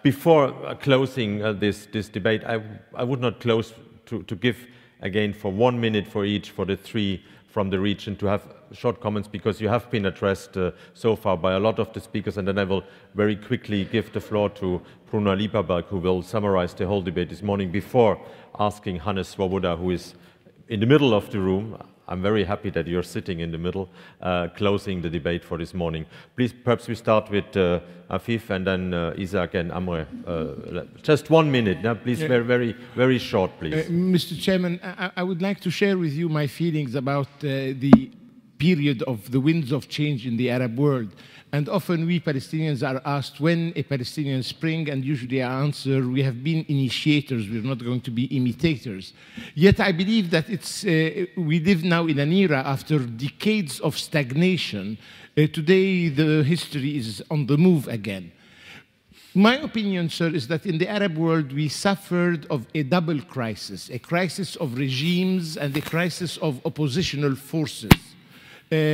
Before closing this debate, I would not close to give again for 1 minute for each, for the three from the region, to have short comments, because you have been addressed so far by a lot of the speakers, and then I will very quickly give the floor to Bruno Lieberberg, who will summarize the whole debate this morning, before asking Hannes Swoboda, who is in the middle of the room. I'm very happy that you're sitting in the middle, closing the debate for this morning. Please, perhaps we start with Afif and then Isaac and Amre. Just 1 minute, now, please, very short, please. Mr. Chairman, I would like to share with you my feelings about the period of the winds of change in the Arab world. And often we Palestinians are asked when a Palestinian spring, and usually I answer, we have been initiators, we're not going to be imitators. Yet I believe that we live now in an era after decades of stagnation. Today the history is on the move again. My opinion, sir, is that in the Arab world we suffered of a double crisis, a crisis of regimes and a crisis of oppositional forces.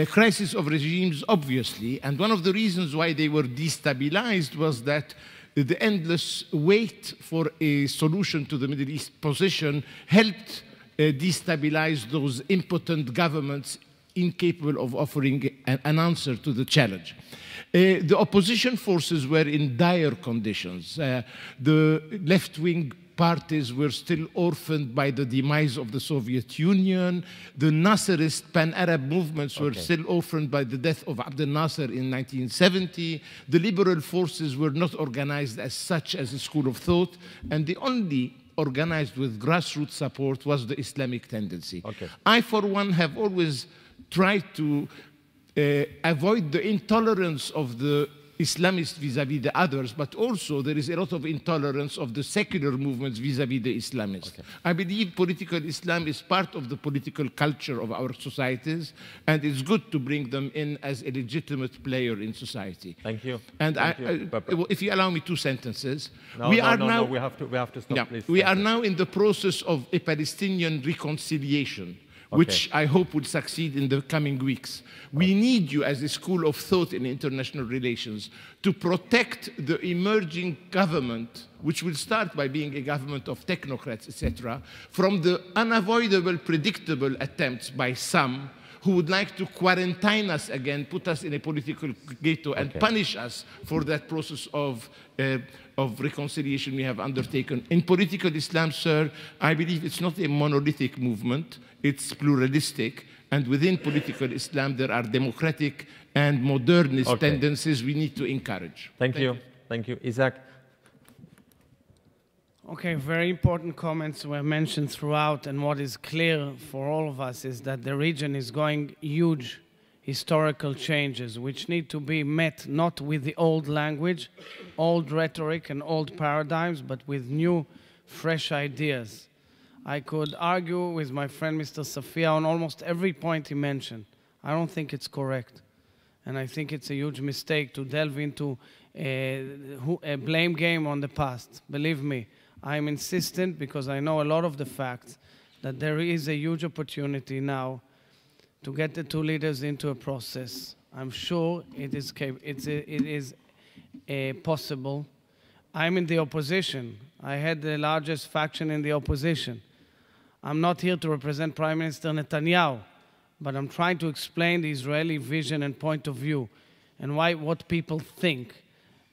Crisis of regimes, obviously, and one of the reasons why they were destabilized was that the endless wait for a solution to the Middle East position helped destabilize those impotent governments incapable of offering an answer to the challenge. The opposition forces were in dire conditions. The left-wing parties were still orphaned by the demise of the Soviet Union. The Nasserist pan-Arab movements were still orphaned by the death of Abdel Nasser in 1970. The liberal forces were not organized as such as a school of thought, and the only organized with grassroots support was the Islamic tendency. I, for one, have always tried to avoid the intolerance of the Islamists vis-à-vis the others, but also there is a lot of intolerance of the secular movements vis-à-vis the Islamists. I believe political Islam is part of the political culture of our societies, and it's good to bring them in as a legitimate player in society. Thank you. And if you allow me 2 sentences. No, we have to stop, please. We are now in the process of a Palestinian reconciliation, which I hope will succeed in the coming weeks. We need you as a school of thought in international relations to protect the emerging government, which will start by being a government of technocrats, etc., from the unavoidable, predictable attempts by some who would like to quarantine us again, put us in a political ghetto, and punish us for that process of reconciliation we have undertaken. In political Islam, sir, I believe it's not a monolithic movement, it's pluralistic, and within political Islam there are democratic and modernist tendencies we need to encourage. Thank you. Thank you. Isaac? Okay, very important comments were mentioned throughout, and what is clear for all of us is that the region is going huge historical changes which need to be met not with the old language, old rhetoric and old paradigms, but with new, fresh ideas. I could argue with my friend Mr. Safieh on almost every point he mentioned. I don't think it's correct. And I think it's a huge mistake to delve into a blame game on the past. Believe me, I'm insistent because I know a lot of the facts that there is a huge opportunity now to get the 2 leaders into a process. I'm sure it is possible. I'm in the opposition. I had the largest faction in the opposition. I'm not here to represent Prime Minister Netanyahu, but I'm trying to explain the Israeli vision and point of view and what people think.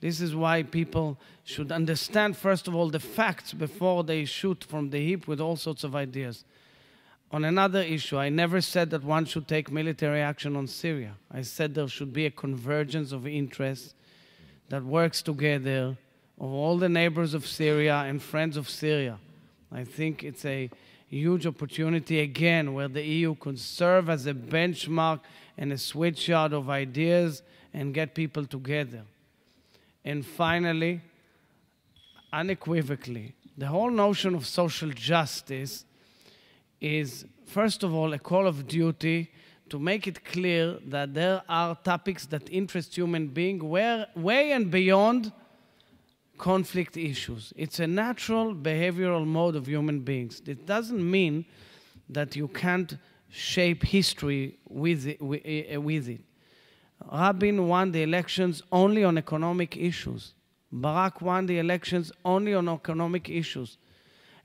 This is why people should understand, first of all, the facts before they shoot from the hip with all sorts of ideas. On another issue, I never said that one should take military action on Syria. I said there should be a convergence of interests that works together of all the neighbors of Syria and friends of Syria. I think it's a huge opportunity again where the EU could serve as a benchmark and a switchyard of ideas and get people together. And finally, unequivocally, the whole notion of social justice is, first of all, a call of duty to make it clear that there are topics that interest human beings way and beyond conflict issues. It's a natural behavioral mode of human beings. It doesn't mean that you can't shape history with it. Rabin won the elections only on economic issues. Barack won the elections only on economic issues.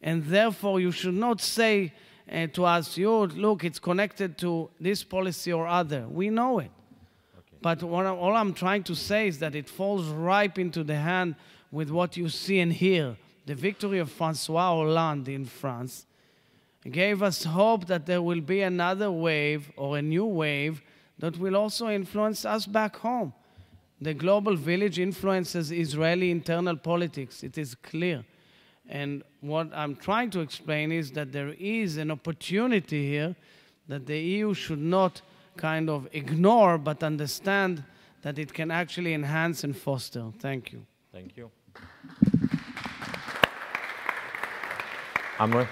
And therefore, you should not say to us, look, it's connected to this policy or other. We know it. Okay. But all I'm trying to say is that it falls ripe into the hand with what you see and hear. The victory of François Hollande in France gave us hope that there will be another wave or a new wave that will also influence us back home. The global village influences Israeli internal politics. It is clear. And what I'm trying to explain is that there is an opportunity here that the EU should not kind of ignore, but understand that it can actually enhance and foster. Thank you. Thank you. Amre?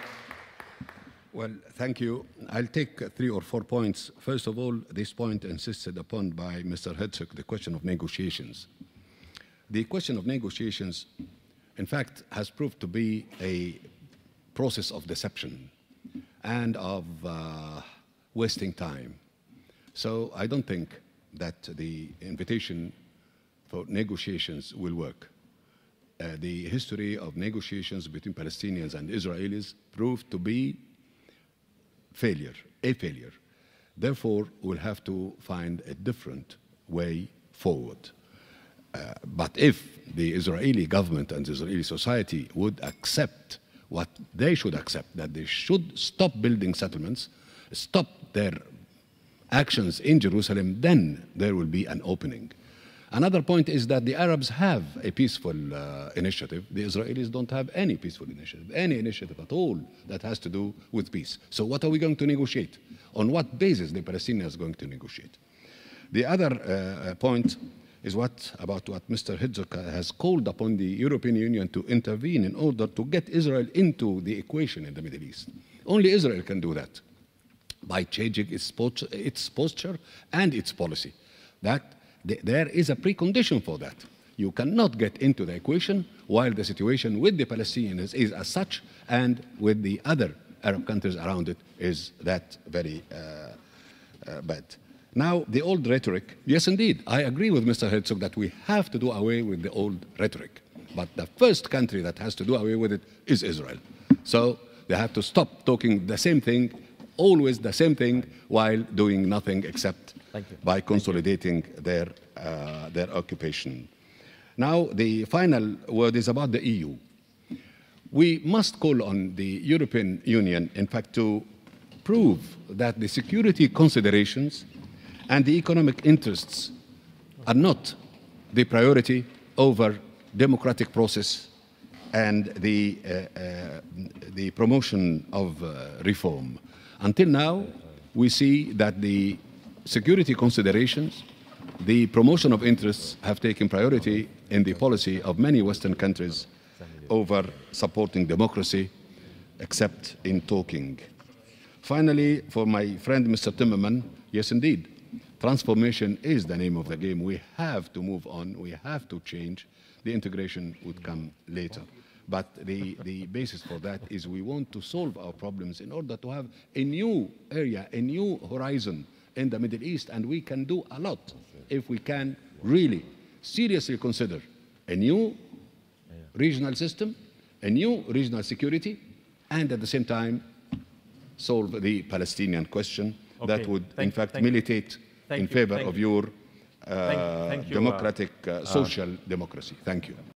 Well, thank you. I'll take 3 or 4 points. First of all, this point insisted upon by Mr. Herzog, the question of negotiations. The question of negotiations, in fact, has proved to be a process of deception and of wasting time. So I don't think that the invitation for negotiations will work. The history of negotiations between Palestinians and Israelis proved to be a failure. Therefore, we'll have to find a different way forward. But if the Israeli government and the Israeli society would accept what they should accept, that they should stop building settlements, stop their actions in Jerusalem, then there will be an opening. Another point is that the Arabs have a peaceful initiative. The Israelis don't have any peaceful initiative, any initiative at all that has to do with peace. So what are we going to negotiate? On what basis the Palestinians are going to negotiate? The other point is about what Mr. Herzog has called upon the European Union to intervene in order to get Israel into the equation in the Middle East. Only Israel can do that by changing its posture and its policy. There is a precondition for that. You cannot get into the equation while the situation with the Palestinians is as such, and with the other Arab countries around it is that very bad. Now, the old rhetoric, yes, indeed, I agree with Mr. Herzog that we have to do away with the old rhetoric. But the first country that has to do away with it is Israel. So they have to stop talking the same thing, always the same thing, while doing nothing except by consolidating their occupation. Now, the final word is about the EU. We must call on the European Union, in fact, to prove that the security considerations and the economic interests are not the priority over democratic process and the promotion of reform. Until now, we see that the security considerations, the promotion of interests have taken priority in the policy of many Western countries over supporting democracy, except in talking. Finally, for my friend Mr. Timmerman, yes, indeed, transformation is the name of the game. We have to move on. We have to change. The integration would come later. But the basis for that is we want to solve our problems in order to have a new area, a new horizon in the Middle East. And we can do a lot if we can really seriously consider a new regional system, a new regional security, and at the same time solve the Palestinian question that would, in fact, militate in favor of your democratic social democracy. Thank you.